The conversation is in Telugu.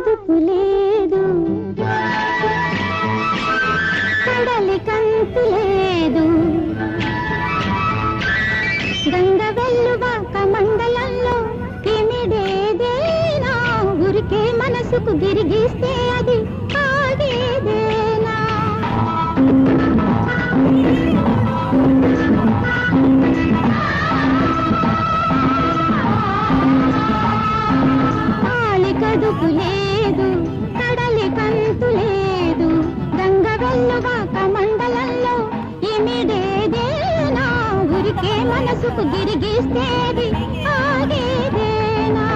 కదుపు లేదు, కడలి కంతు లేదు, గంగ వెల్లువాక మండలంలో ఇమిడేదేనా, ఊరికే మనసుకు గిరిగిస్తే అది ఆగేదేనా. కదుపు లేదు, కడలి కంతు లేదు, గంగ వెల్లువాక మండలంలో ఇమిడేదేనా, ఊరికే మనసుకు గిరిగిస్తేది ఆగేదేనా.